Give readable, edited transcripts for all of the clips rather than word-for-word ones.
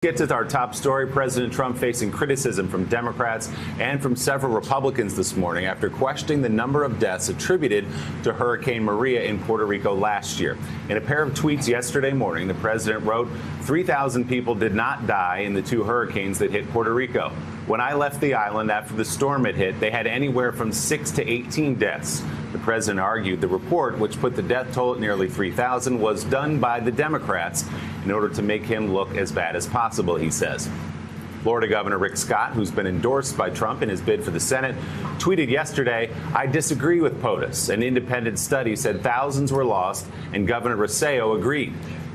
Get to our top story. President Trump facing criticism from Democrats and from several Republicans this morning after questioning the number of deaths attributed to Hurricane Maria in Puerto Rico last year. In a pair of tweets yesterday morning, the president wrote, 3,000 people did not die in the two hurricanes that hit Puerto Rico. When I left the island after the storm had hit, they had anywhere from 6 to 18 deaths. The president argued the report, which put the death toll at nearly 3,000, was done by the Democrats in order to make him look as bad as possible, he says. Florida Governor Rick Scott, who's been endorsed by Trump in his bid for the Senate, tweeted yesterday, I disagree with POTUS. An independent study said thousands were lost, and Governor Rossello agreed.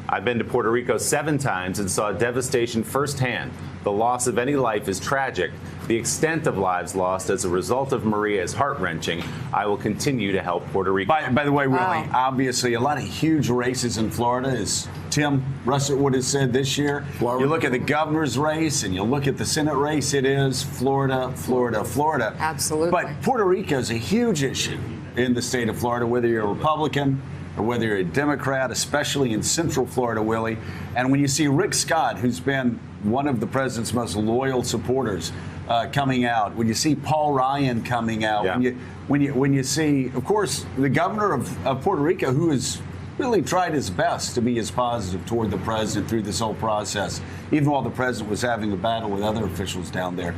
I've been to Puerto Rico 7 times and saw devastation firsthand. The loss of any life is tragic. The extent of lives lost as a result of Maria is heart-wrenching. I will continue to help Puerto Rico. By the way, Willie, obviously a lot of huge races in Florida, as Tim Russert has said this year. Florida. You look at the governor's race and you look at the Senate race, it is Florida, Florida, Florida. Absolutely. But Puerto Rico is a huge issue in the state of Florida, whether you're a Republican or whether you're a Democrat, especially in Central Florida, Willie. And when you see Rick Scott, who's been one of the president's most loyal supporters, coming out, when you see Paul Ryan coming out, yeah. when you see, of course, the governor of Puerto Rico, who has really tried his best to be as positive toward the president through this whole process, even while the president was having a battle with other officials down there,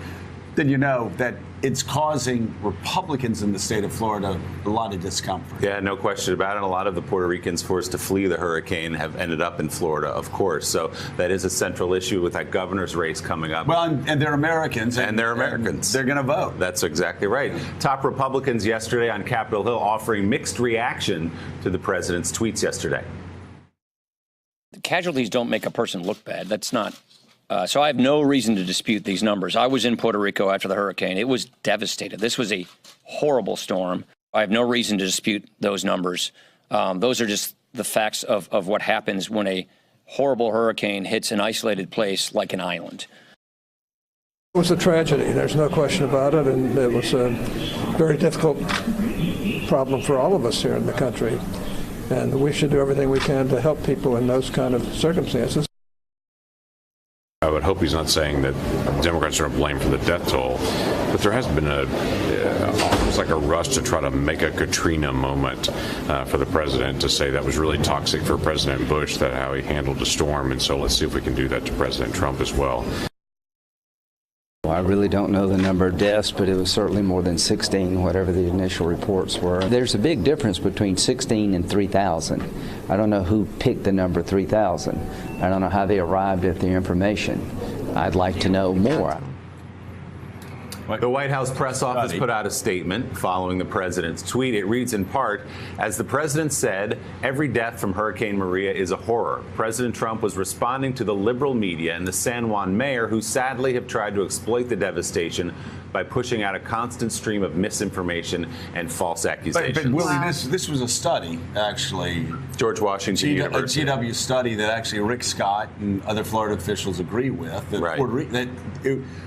then you know that it's causing Republicans in the state of Florida a lot of discomfort. Yeah, no question about it. A lot of the Puerto Ricans forced to flee the hurricane have ended up in Florida, of course. So that is a central issue with that governor's race coming up. Well, and they're Americans. And they're Americans. They're going to vote. That's exactly right. Top Republicans yesterday on Capitol Hill offering mixed reaction to the president's tweets yesterday. The casualties don't make a person look bad. That's not. So I have no reason to dispute these numbers. I was in Puerto Rico after the hurricane. It was devastated. This was a horrible storm. I have no reason to dispute those numbers. Those are just the facts of what happens when a horrible hurricane hits an isolated place like an island. It was a tragedy. There's no question about it. And it was a very difficult problem for all of us here in the country. And we should do everything we can to help people in those kind of circumstances. I would hope he's not saying that Democrats are to blame for the death toll, but there has been almost like a rush to try to make a Katrina moment for the president, to say that was really toxic for President Bush, that how he handled the storm. And so let's see if we can do that to President Trump as well. I really don't know the number of deaths, but it was certainly more than 16, whatever the initial reports were. There's a big difference between 16 and 3,000. I don't know who picked the number 3,000. I don't know how they arrived at the information. I'd like to know more. The White House press office put out a statement following the president's tweet. It reads in part, as the president said, every death from Hurricane Maria is a horror. President Trump was responding to the liberal media and the San Juan mayor, who sadly have tried to exploit the devastation by pushing out a constant stream of misinformation and false accusations. But Willie, this was a study, actually. George Washington University. A GW study that actually Rick Scott and other Florida officials agree with. That, right.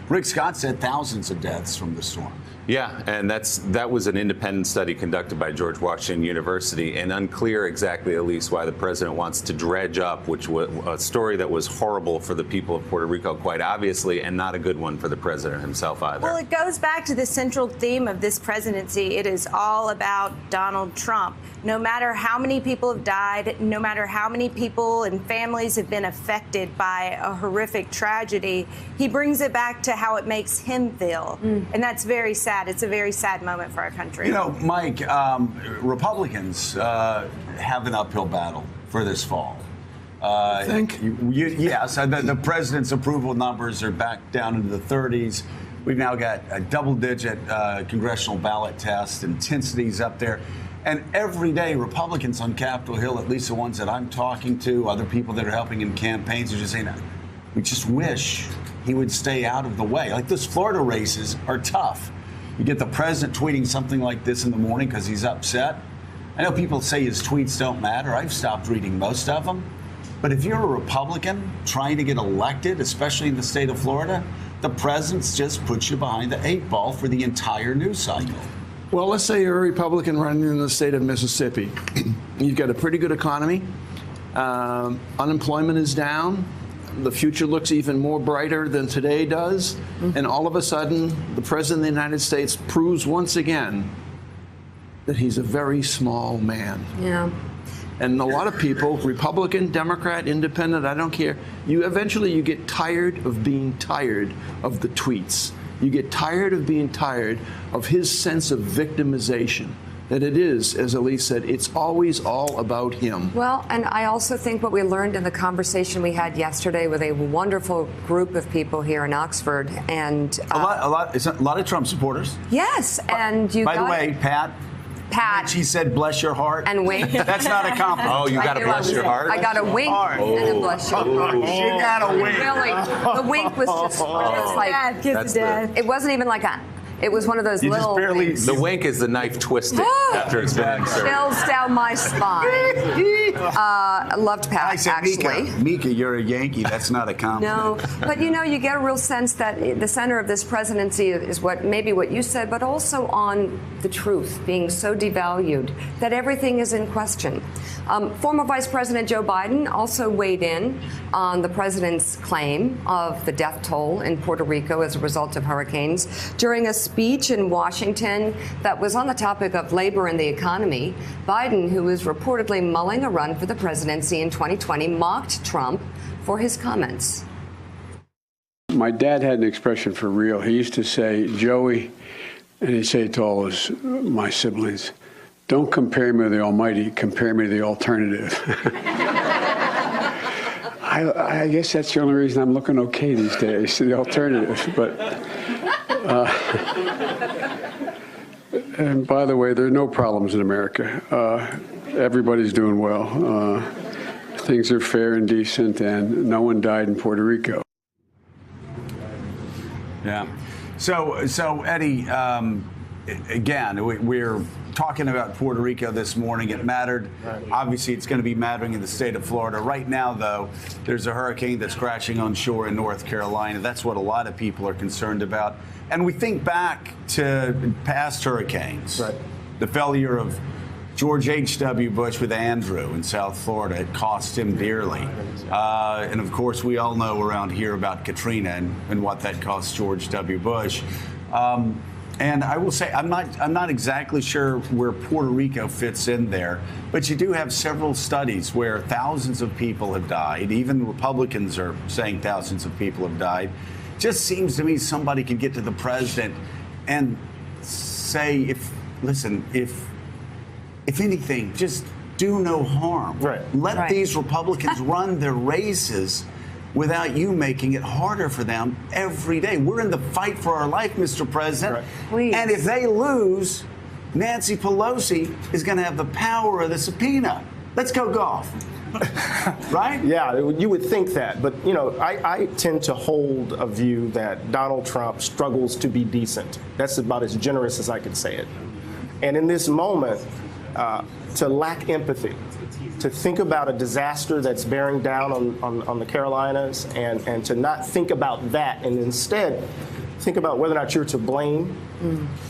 Rick Scott said thousands of deaths from the storm. Yeah, and that was an independent study conducted by George Washington University, and unclear exactly, at least, why the president wants to dredge up, which was a story that was horrible for the people of Puerto Rico, quite obviously, and not a good one for the president himself either. Well, it goes back to the central theme of this presidency. It is all about Donald Trump. No matter how many people have died, no matter how many people and families have been affected by a horrific tragedy, he brings it back to how it makes him feel. And that's very sad. It's a very sad moment for our country. You know, Mike, Republicans have an uphill battle for this fall. I think? Yes. The president's approval numbers are back down into the 30s. We've now got a double-digit congressional ballot test, intensities up there. And every day, Republicans on Capitol Hill, at least the ones that I'm talking to, other people that are helping in campaigns, are just saying, we just wish he would stay out of the way. Like, those Florida races are tough. You get the president tweeting something like this in the morning because he's upset. I know people say his tweets don't matter. I've stopped reading most of them. But if you're a Republican trying to get elected, especially in the state of Florida, the president's just put you behind the 8 ball for the entire news cycle. Well, let's say you're a Republican running in the state of Mississippi. You've got a pretty good economy. Unemployment is down. the future looks even more brighter than today does. And all of a sudden, the President of the United States proves once again that he's a very small man. Yeah. And a lot of people, Republican, Democrat, Independent, I don't care, you get tired of being tired of the tweets. You get tired of being tired of his sense of victimization. That it is, as Elise said, it's always all about him. Well, and I also think what we learned in the conversation we had yesterday with a wonderful group of people here in Oxford, and a lot of Trump supporters. Yes, and you. By the way, Pat. She said, "Bless your heart," and wink. That's not a compliment. Oh, you got to bless your heart. I got a wink and a bless your heart. She got a wink. Really, the wink was just like it wasn't even like a. It was one of those little. The wink is the knife twisted after it's been inserted. Chills down my spine. I loved Pat, I said, actually. Mika, you're a Yankee. That's not a compliment. No, but you get a real sense that the center of this presidency is what you said, but also on the truth being so devalued that everything is in question. Former Vice President Joe Biden also weighed in on the president's claim of the death toll in Puerto Rico as a result of hurricanes during a speech in Washington that was on the topic of labor and the economy. Biden, who was reportedly mulling a run for the presidency in 2020, mocked Trump for his comments. My dad had an expression for real. He used to say, Joey, and he'd say it to all my siblings, don't compare me to the Almighty, compare me to the alternative. I guess that's the only reason I'm looking okay these days, the alternative. But and by the way, there are no problems in America. Everybody's doing well. Things are fair and decent, and no one died in Puerto Rico. Yeah. So Eddie, again, we're talking about Puerto Rico this morning. It mattered. Obviously, it's going to be mattering in the state of Florida. Right now, though, there's a hurricane that's crashing on shore in North Carolina. That's what a lot of people are concerned about. And we think back to past hurricanes. Right. The failure of George H.W. Bush with Andrew in South Florida. It cost him dearly. And, of course, we all know around here about Katrina and what that cost George W. Bush. And I will say, I'm not exactly sure where Puerto Rico fits in there, but you do have several studies where thousands of people have died. Even Republicans are saying thousands of people have died. Just seems to me somebody could get to the president and say, if anything, just do no harm. Right. Let these Republicans run their races without you making it harder for them every day. We're in the fight for our life, Mr. President. Right. And if they lose, Nancy Pelosi is going to have the power of the subpoena. Let's go golf. Right? Yeah, you would think that. But, I tend to hold a view that Donald Trump struggles to be decent. That's about as generous as I could say it. And in this moment, to lack empathy, to think about a disaster that's bearing down on the Carolinas and to not think about that and instead think about whether or not you're to blame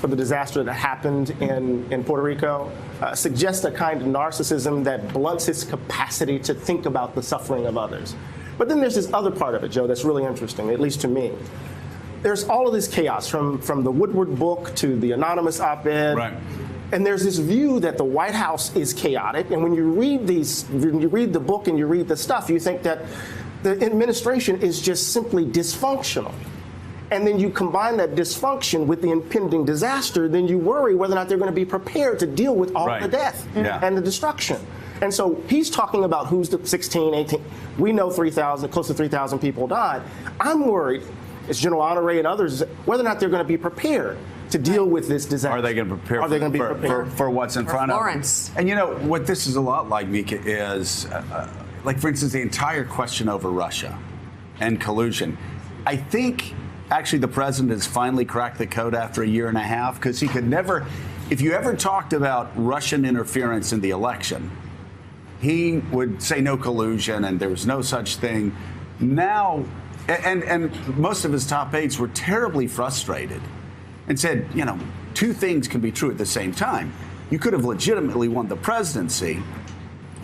for the disaster that happened in Puerto Rico, suggests a kind of narcissism that blunts his capacity to think about the suffering of others. But then there's this other part of it, Joe, that's really interesting, at least to me. There's all of this chaos from the Woodward book to the anonymous op-ed. Right. And there's this view that the White House is chaotic. And when you read the book and you read the stuff, you think that the administration is just simply dysfunctional. And then you combine that dysfunction with the impending disaster, then you worry whether or not they're going to be prepared to deal with all of the death and the destruction. And so he's talking about who's the 16, 18. We know 3,000, close to 3,000 people died. I'm worried, as General Honore and others, whether or not they're going to be prepared to deal with this disaster. Are they going to prepare for what's in front of them? And what this is a lot like, Mika, is like, for instance, the entire question over Russia and collusion. I think actually the president has finally cracked the code after a year and a half, because he could never, if you ever talked about Russian interference in the election, he would say no collusion and there was no such thing. Now, and most of his top aides were terribly frustrated and said, two things can be true at the same time. You could have legitimately won the presidency,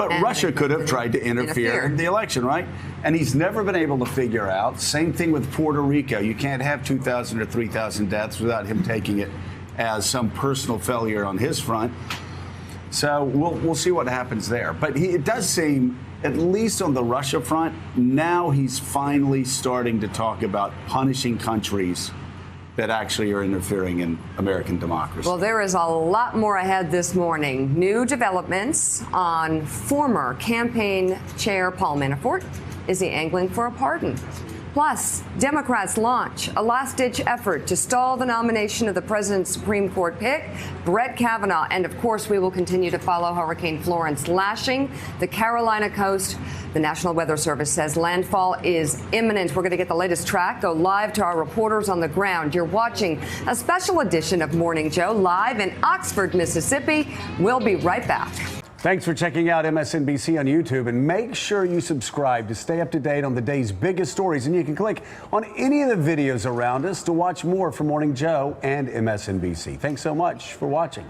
But Russia could have tried to interfere in the election, right? And he's never been able to figure out. Same thing with Puerto Rico. You can't have 2,000 or 3,000 deaths without him taking it as some personal failure on his front. So we'll see what happens there. But it does seem, at least on the Russia front, now he's finally starting to talk about punishing countries that actually are interfering in American democracy. Well, there is a lot more ahead this morning. New developments on former campaign chair Paul Manafort. Is he angling for a pardon? Plus, Democrats launch a last-ditch effort to stall the nomination of the president's Supreme Court pick, Brett Kavanaugh. And, of course, we will continue to follow Hurricane Florence lashing the Carolina coast. The National Weather Service says landfall is imminent. We're going to get the latest track, go live to our reporters on the ground. You're watching a special edition of Morning Joe live in Oxford, Mississippi. We'll be right back. Thanks for checking out MSNBC on YouTube, and make sure you subscribe to stay up to date on the day's biggest stories. And you can click on any of the videos around us to watch more from Morning Joe and MSNBC. Thanks so much for watching.